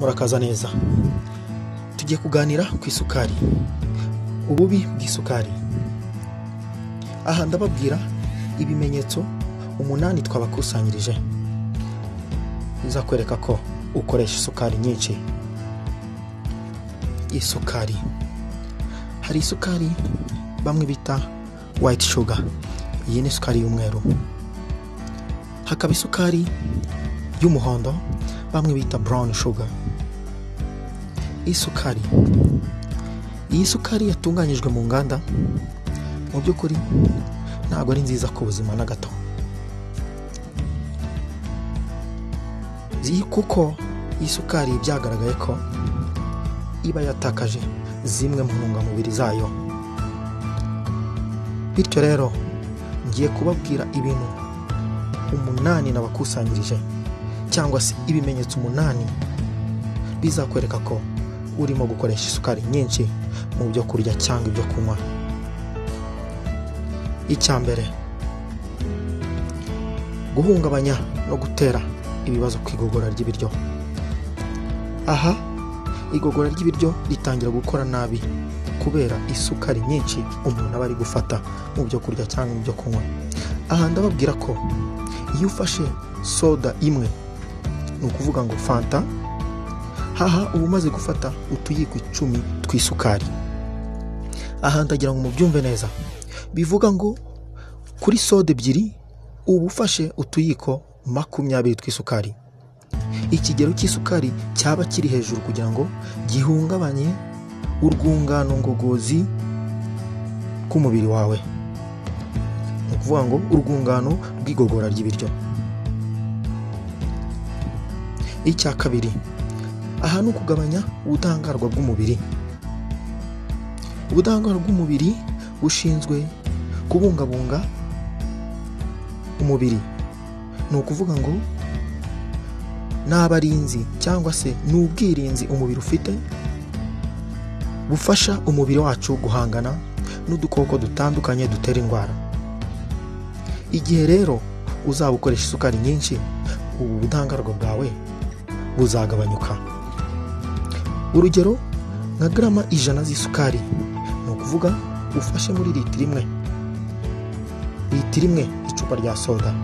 murakaza neza. Tugiye kuganira ku isukari, ububi bw'isukari. Aha ndababwira ibimenyetso 8 twabakusanyirije bizakwereka ko ukoresha isukari nyinshi. Isukari, hari isukari bamwe bita white sugar, iyi ni isukari y'umweru. Hakaba isukari y'umuhondo bamwe bita brown sugar. Isukari, iyi sukari yatunganyijwe mu nganda mu by'ukuri ntabwo ari nziza ku buzima na gato, kuko iyi sukari byagaragaye ko iba yatakaje zimwe mu ntungamubiri zayo. Bityo rero ngiye kubabwira ibintu 8 nabakusanyirije, cyangwa se ibimenyetso 8 bizakwereka ko urimo gukoresha isukari nyinshi mu byo kurya cyangwa ibyo kunywa. Icyambere, guhungabanya no gutera ibibazo ku igogora ry'ibiryo. Aha igogora ry'ibiryo ritangira gukora nabi kubera isukari nyinshi umuntu aba ari gufata mu byo kurya cyangwa mu byo kunywa. Aha ndababwira ko iyo ufashe soda imwe, ni ukuvuga ngo fanta, haha uba umaze gufata utuyiko 10 tw'isukari. Aha ndagira ngo mubyumve neza, bivuga ngo kuri soda 2 uba ufashe utuyiko 20 tw'isukari. Ikigero cy'isukari cyaba kiri hejuru kugira ngo gihungabanye urwungano ngogozi k'umubiri wawe, ni ukuvuga ngo urwungano rw'igogora ry'ibiryo. Icya kabiri, aha ni ukugabanya ubudahangarwa bw'umubiri. Ubudahangarwa bw'umubiri bushinzwe kubungabunga umubiri, ni ukuvuga ngo n'abarinzi cyangwa se n'ubwirinzi umubiri ufite bufasha umubiri wacu guhangana n'udukoko dutandukanye dutera indwara. Igihe rero uzaba ukoresha isukari nyinshi, ubu budahangarwa bwawe buzagabanyuka. Urugero, nka grama 100 z'isukari, ni ukuvuga ufashe muri litiro imwe icupa rya soda.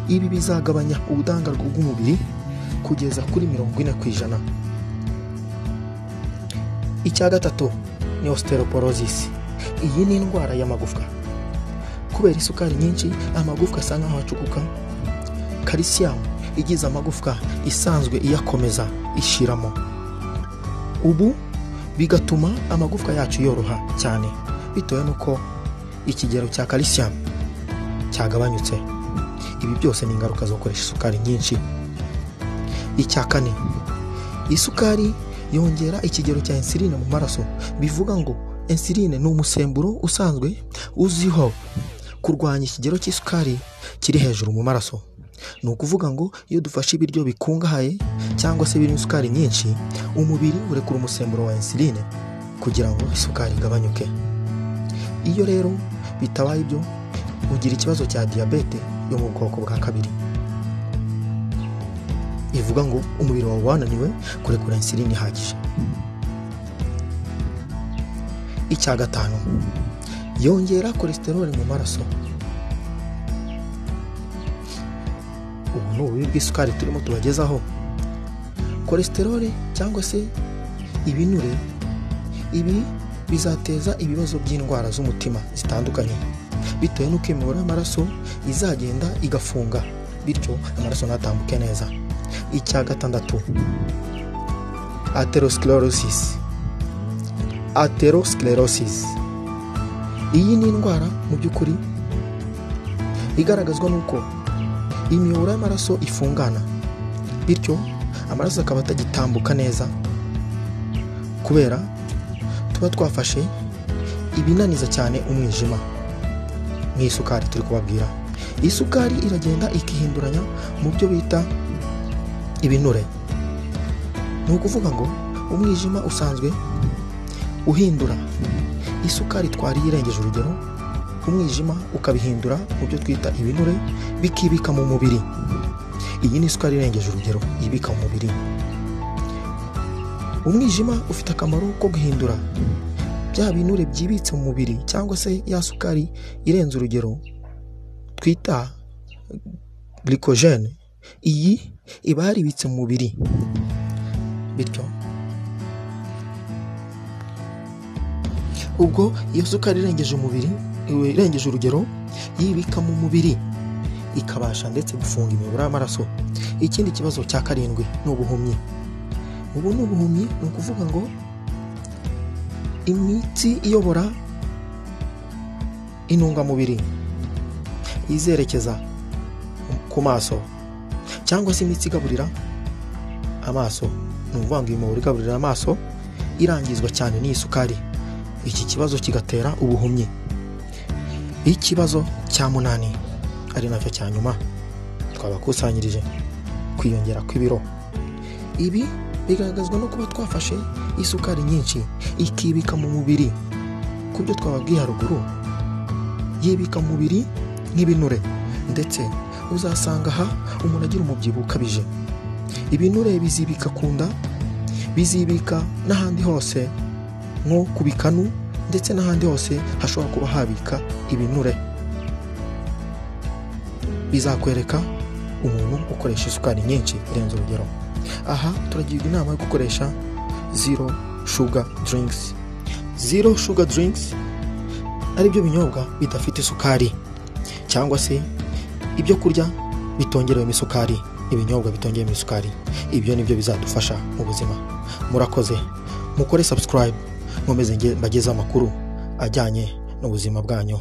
Ibi bizagabanya ubudahangarwa bw'umubiri kugeza kuri 40%. Icya gatatu ni osteoporosis. Iyi ni indwara y'amagufwa. Kubera isukari nyinshi amagufwa asa nkaho acukuka, calcium igize amagufwa isanzwe iyakomeza ishiramo. Ubu bigatuma amagufwa yacu yoroha cyane bitewe nuko ikigero cya calcium cyagabanyutse. Ibi byose ni ingaruka zo gukoresha isukari nyinshi. Icya kane, isukari yongera ikigero cya insuline mu maraso. Bivuga ngo insuline ni umusemburo usanzwe uzwiho kurwanya ikigero cy'isukari kiri hejuru mu maraso. Ni ukuvuga ngo iyo dufashe ibiryo bikungahaye cyangwa se birimo isukari nyinshi, umubiri urekura umusemburo wa insuline kugira ngo isukari igabanyuke. Iyo rero bitabaye ibyo, ugira ikibazo cya diyabete yo mu bwoko bwa 2. Ivuga ngo umubiri wawe wananiwe kurekura insuline ihagije. Icya gatanu, yongera cholesterol mu maraso. Ubu ni ububi bw'isukari turimo tubagezaho. Cholesterol cyangwa se ibinure, ibi bizateza ibibazo by'indwara z'umutima zitandukanye bitewe n'uko imiyoboro y'amaraso izagenda igafunga, bityo amaraso ntatambuke neza. Icya gatandatu, atherosclerosis. Iyi ni indwara mu by'ukuri igaragazwa n'uko imiyoboro y'amaraso ifungana, bityo amaraso akaba atagitambuka neza kubera tuba twafashe ibinaniza cyane umwijima nk'isukari turi kubabwira. Isukari iragenda ikihinduranya mu byo bita ibinure. Ni ukuvuga ngo umwijima usanzwe uhindura isukari twari irengeje urugero, umwijima ukabihindura mu byo twita ibinure bikibika mu mubiri. Iyi ni isukari irengeje urugero ibika mu mubiri. umwijima ufite akamaro ko guhindura bya binure byibitse mu mubiri cyangwa se ya sukari irenze urugero twita glycogen. Iyi iba yaribitse mu mubiri, bityo ubwo iyo sukari irengeje urugero yibika mu mubiri ikabasha ndetse gufunga imiyoboro y'amaraso. Ikindi kibazo cya karindwi ni ubuhumyi. Ubu ni ubuhumyi, ni ukuvuga ngo imitsi iyobora intungamubiri izerekeza ku maso cyangwa se imitsi igaburira amaso, ni ukuvuga ngo imiyoboro igaburira amaso irangizwa cyane n'iyi sukari. Iki kibazo kigatera ubuhumyi. Ikibazo cya 8 ari nacyo cya nyuma twabakusanyirije, kwiyongera kw'ibiro. Ibi bigaragazwa no kuba twafashe isukari nyinshi ikibika mu mubiri. Ku byo twababwiye haruguru, yibika mu mubiri nk'ibinure, ndetse uzasanga aha umuntu agira umubyibuho ukabije. Ibinure bizibika ku nda, bizibika n'ahandi hose nko ku bikanu, ndetse n'ahandi hose hashobora kuba habika ibinure. Bizakwereka umuntu ukoresha isukari nyinshi irenze urugero. Aha turagirwa inama yo gukoresha zero sugar drinks. Zero sugar drinks ari byo binyobwa bidafite isukari, cyangwa se ibyo kurya bitongerewemo isukari, ibinyobwa bitongerewemo isukari. Ibyo nibyo bizadufasha mu buzima. Murakoze, mukore subscribe, nkomeze mbagezaho amakuru ajyanye n'ubuzima bwanyu.